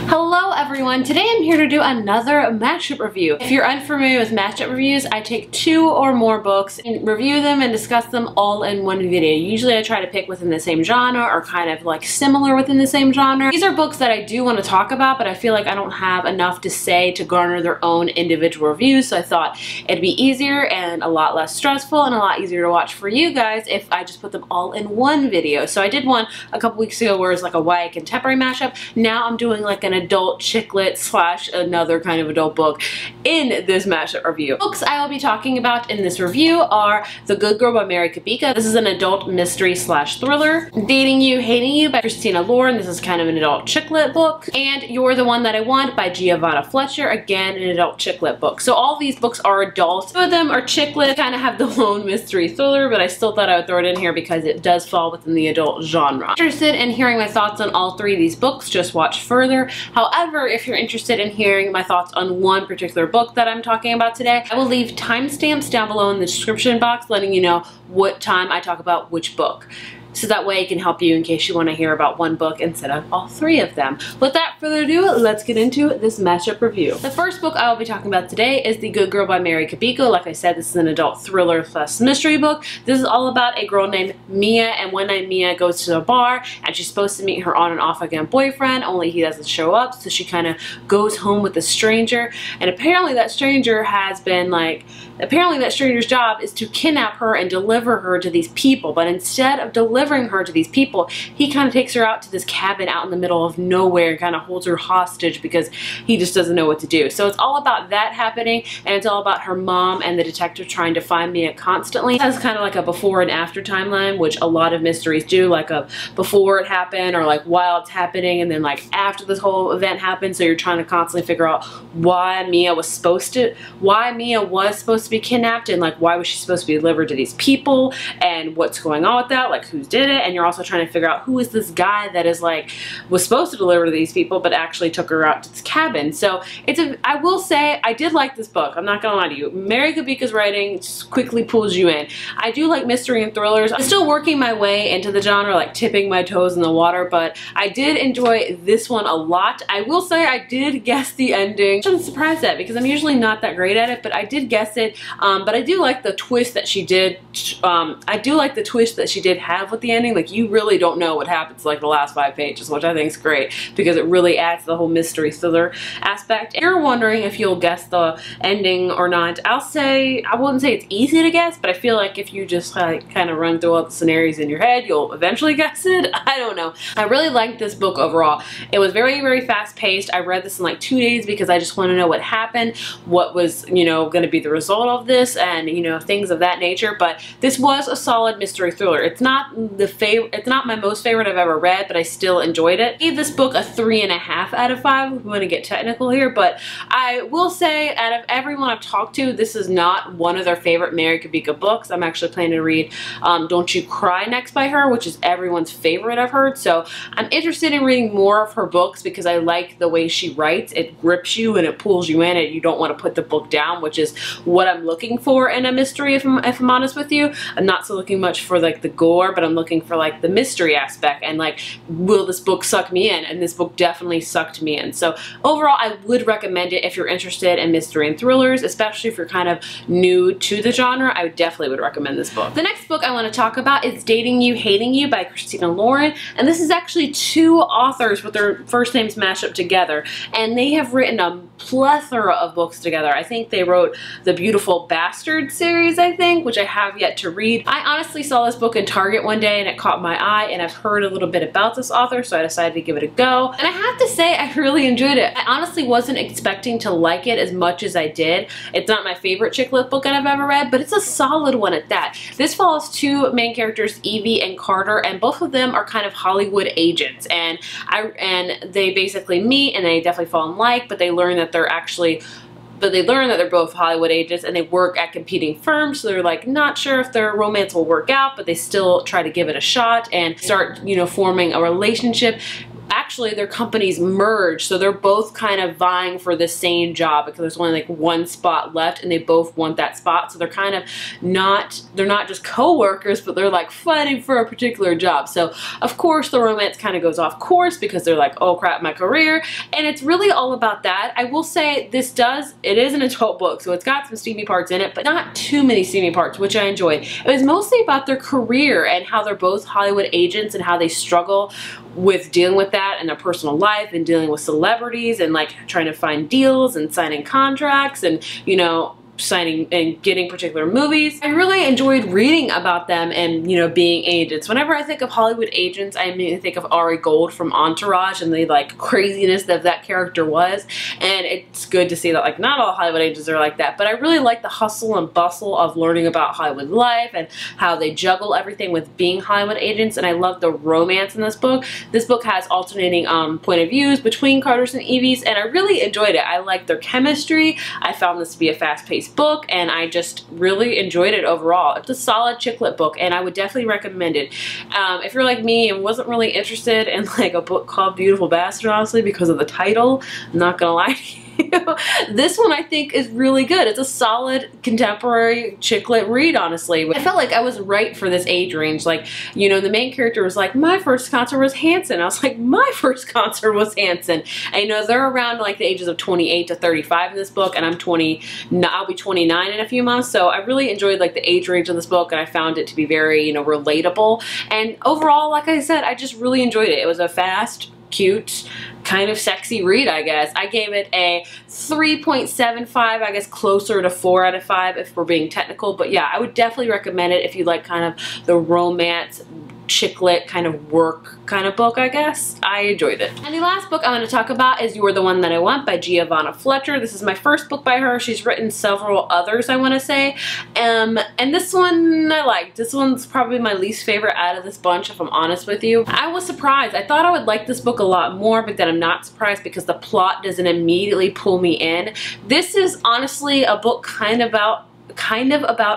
Hello everyone, today I'm here to do another Mashup review. If you're unfamiliar with Mashup reviews, I take 2 or more books and review them and discuss them all in one video. Usually I try to pick within the same genre or kind of like similar within the same genre. These are books that I do want to talk about, but I feel like I don't have enough to say to garner their own individual reviews, so I thought it'd be easier and a lot less stressful and a lot easier to watch for you guys if I just put them all in one video. So I did one a couple weeks ago where it's like a YA contemporary mashup. Now I'm doing like an adult chick lit slash another kind of adult book in this mashup review. Books I will be talking about in this review are The Good Girl by Mary Kapika. This is an adult mystery slash thriller. Dating You, Hating You by Christina Lauren. This is kind of an adult chick lit book. And You're the One That I Want by Giovanna Fletcher. Again, an adult chick lit book. So all these books are adult. Two of them are chick lit, kind of have the lone mystery thriller, but I still thought I would throw it in here because it does fall within the adult genre. If you're interested in hearing my thoughts on all 3 of these books, just watch further. However, if you're interested in hearing my thoughts on one particular book that I'm talking about today, I will leave timestamps down below in the description box letting you know what time I talk about which book. So that way it can help you in case you want to hear about one book instead of all 3 of them. Without further ado, let's get into this mashup review. The first book I will be talking about today is The Good Girl by Mary Kapika. Like I said, this is an adult thriller plus mystery book. This is all about a girl named Mia, and one night Mia goes to a bar and she's supposed to meet her on and off again boyfriend, only he doesn't show up, so she kind of goes home with a stranger, and apparently that stranger has been like, apparently that stranger's job is to kidnap her and deliver her to these people, but instead of delivering her to these people, he kind of takes her out to this cabin out in the middle of nowhere and kind of holds her hostage because he just doesn't know what to do. So it's all about that happening, and it's all about her mom and the detective trying to find Mia constantly. It has kind of like a before and after timeline, which a lot of mysteries do, like a before it happened or like while it's happening, and then like after this whole event happened, so you're trying to constantly figure out why Mia was supposed to be kidnapped, and like why was she supposed to be delivered to these people and what's going on with that, like who did it, and you're also trying to figure out who is this guy that is like was supposed to deliver to these people but actually took her out to this cabin. So it's I will say I did like this book. I'm not gonna lie to you. Mary Kapika's writing just quickly pulls you in. I do like mystery and thrillers. I'm still working my way into the genre, like tipping my toes in the water, but I did enjoy this one a lot. I will say I did guess the ending. I'm surprised at because I'm usually not that great at it, but I did guess it. But I do like the twist that she did. I do like the twist that she did have with the ending. Like you really don't know what happens like the last 5 pages, which I think is great because it really adds to the whole mystery thriller aspect. If you're wondering if you'll guess the ending or not, I wouldn't say it's easy to guess, but I feel like if you just like kind of run through all the scenarios in your head, you'll eventually guess it. I don't know. I really liked this book overall. It was very, very fast paced. I read this in like 2 days because I just want to know what happened, what was, you know, going to be the result of this, and you know, things of that nature. But this was a solid mystery thriller. It's not my most favorite I've ever read, but I still enjoyed it. I gave this book a 3.5 out of 5 if we want to get technical here, but I will say out of everyone I've talked to, this is not one of their favorite Mary Kapika books. I'm actually planning to read Don't You Cry next by her, which is everyone's favorite I've heard. So I'm interested in reading more of her books because I like the way she writes. It grips you and it pulls you in, and you don't want to put the book down, which is what I'm looking for in a mystery, if I'm honest with you. I'm not so looking much for like the gore, but I'm looking for like the mystery aspect and like, will this book suck me in? And this book definitely sucked me in. So overall, I would recommend it if you're interested in mystery and thrillers, especially if you're kind of new to the genre. I definitely would recommend this book. The next book I want to talk about is Dating You, Hating You by Christina Lauren, and this is actually 2 authors with their first names mashed up together, and they have written a plethora of books together. I think they wrote the Beautiful Bastard series, I think, which I have yet to read. I honestly saw this book in Target one day and it caught my eye, and I've heard a little bit about this author, so I decided to give it a go. And I have to say, I really enjoyed it. I honestly wasn't expecting to like it as much as I did. It's not my favorite chick lit book that I've ever read, but it's a solid one at that. This follows 2 main characters, Evie and Carter, and both of them are kind of Hollywood agents, and they basically meet and they definitely fall in like, but they learn that they're both Hollywood agents and they work at competing firms, so they're like not sure if their romance will work out, but they still try to give it a shot and start, you know, forming a relationship. actually their companies merged, so they're both kind of vying for the same job because there's only like one spot left and they both want that spot. So they're kind of they're not just co-workers, but they're like fighting for a particular job. So of course the romance kind of goes off course because they're like, oh crap, my career. And it's really all about that. I will say it is an adult book, so it's got some steamy parts in it, but not too many steamy parts, which I enjoyed. It was mostly about their career and how they're both Hollywood agents and how they struggle with dealing with that in their personal life and dealing with celebrities and like trying to find deals and signing contracts and, you know, signing and getting particular movies. I really enjoyed reading about them and, you know, being agents. Whenever I think of Hollywood agents, I immediately think of Ari Gold from Entourage and the like craziness that character was. And it's good to see that like not all Hollywood agents are like that, but I really like the hustle and bustle of learning about Hollywood life and how they juggle everything with being Hollywood agents. And I love the romance in this book. This book has alternating point of views between Carter's and Evie's, and I really enjoyed it. I liked their chemistry. I found this to be a fast-paced book, and I just really enjoyed it overall. It's a solid chick lit book, and I would definitely recommend it. If you're like me and wasn't really interested in like a book called Beautiful Bastard, honestly, because of the title, I'm not gonna lie to you. This one I think is really good. It's a solid contemporary chick lit read, honestly. I felt like I was right for this age range. Like, you know, the main character was like, my first concert was Hanson. I was like, my first concert was Hanson. And you know, they're around like the ages of 28 to 35 in this book, and I'll be 29 in a few months. So I really enjoyed like the age range of this book, and I found it to be very, you know, relatable. And overall, like I said, I just really enjoyed it. It was a fast, cute, kind of sexy read, I guess. I gave it a 3.75, I guess closer to 4 out of 5 if we're being technical. But yeah, I would definitely recommend it if you like kind of the romance, chick lit kind of work kind of book, I guess. I enjoyed it. And the last book I'm going to talk about is You're the One That I Want by Giovanna Fletcher. This is my first book by her. She's written several others, I want to say. And this one I liked. This one's probably my least favorite out of this bunch, if I'm honest with you. I was surprised. I thought I would like this book a lot more, but then I'm not surprised because the plot doesn't immediately pull me in. This is honestly a book kind of about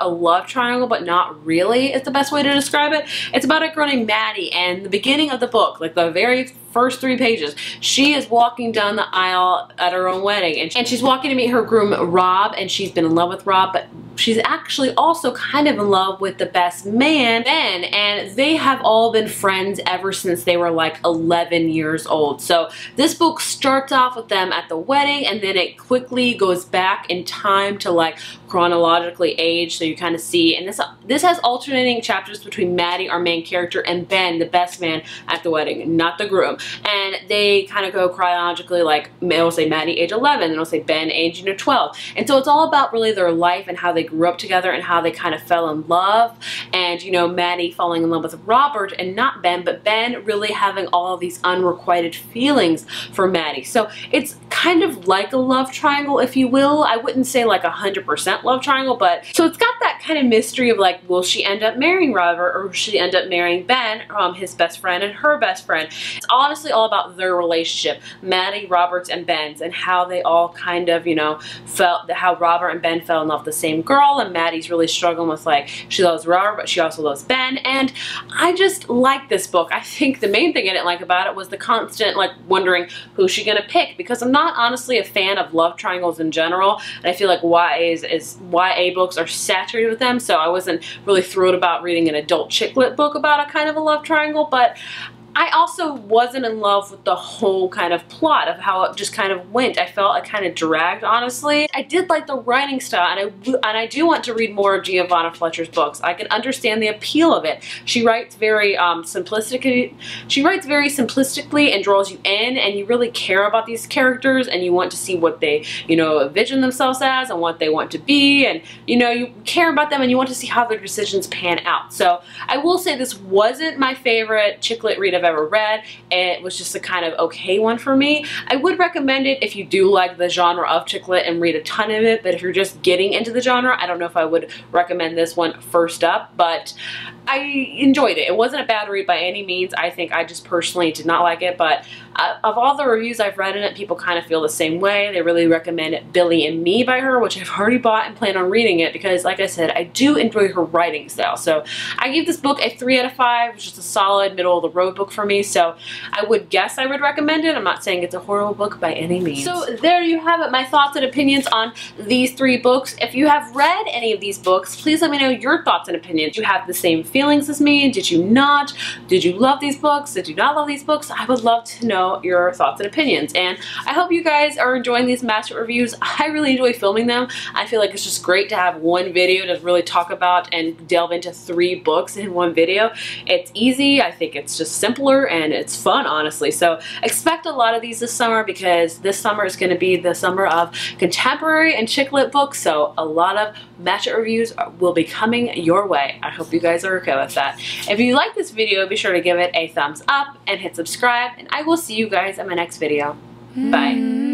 a love triangle, but not really is the best way to describe it. It's about a girl named Maddie, and the beginning of the book, like the very first 3 pages, she is walking down the aisle at her own wedding, and she's walking to meet her groom Rob, and she's been in love with Rob, but she's actually also kind of in love with the best man, Ben, and they have all been friends ever since they were like 11 years old. So this book starts off with them at the wedding, and then it quickly goes back in time to like chronologically age, so you kind of see, and this has alternating chapters between Maddie, our main character, and Ben, the best man at the wedding, not the groom. And they kind of go chronologically, like it'll say Maddie age 11, and it'll say Ben age 12. And so it's all about really their life and how they grew up together and how they kind of fell in love. And you know, Maddie falling in love with Robert and not Ben, but Ben really having all of these unrequited feelings for Maddie. So it's kind of like a love triangle, if you will. I wouldn't say like 100% love triangle, but so it's got that kind of mystery of like, will she end up marrying Robert, or will she end up marrying Ben, his best friend, and her best friend? It's honestly all about their relationship, Maddie, Robert's, and Ben's, and how they all kind of, you know, how Robert and Ben fell in love with the same girl, and Maddie's really struggling with like, she loves Robert, but she also loves Ben. And I just like this book. I think the main thing I didn't like about it was the constant like wondering who's she gonna pick, because I'm not honestly a fan of love triangles in general, and I feel like YA books are saturated with them, so I wasn't really thrilled about reading an adult chick lit book about a kind of a love triangle. But I also wasn't in love with the whole kind of plot of how it just kind of went. I felt it kind of dragged, honestly. I did like the writing style, and I do want to read more of Giovanna Fletcher's books. I can understand the appeal of it. She writes very simplistically and draws you in, and you really care about these characters, and you want to see what they, you know, envision themselves as and what they want to be, and you know, you care about them and you want to see how their decisions pan out. So I will say this wasn't my favorite chick lit read I've ever read. It was just a kind of okay one for me. I would recommend it if you do like the genre of chick lit and read a ton of it, but if you're just getting into the genre, I don't know if I would recommend this one first up, but I enjoyed it. It wasn't a bad read by any means. I think I just personally did not like it, but of all the reviews I've read in it, people kind of feel the same way. They really recommend Billy and Me by her, which I've already bought and plan on reading it because, like I said, I do enjoy her writing style. So I give this book a 3 out of 5, which is a solid middle of the road book book for me, so I would guess I would recommend it. I'm not saying it's a horrible book by any means. So there you have it, my thoughts and opinions on these 3 books. If you have read any of these books, please let me know your thoughts and opinions. Did you have the same feelings as me? Did you not? Did you love these books? Did you not love these books? I would love to know your thoughts and opinions, and I hope you guys are enjoying these Mashup reviews. I really enjoy filming them. I feel like it's just great to have one video to really talk about and delve into 3 books in one video. It's easy, I think it's just simpler, and it's fun, honestly. So expect a lot of these this summer, because this summer is going to be the summer of contemporary and chick lit books, so a lot of Mashup reviews will be coming your way. I hope you guys are okay with that. If you like this video, be sure to give it a thumbs up and hit subscribe, and I will see you guys in my next video. Bye.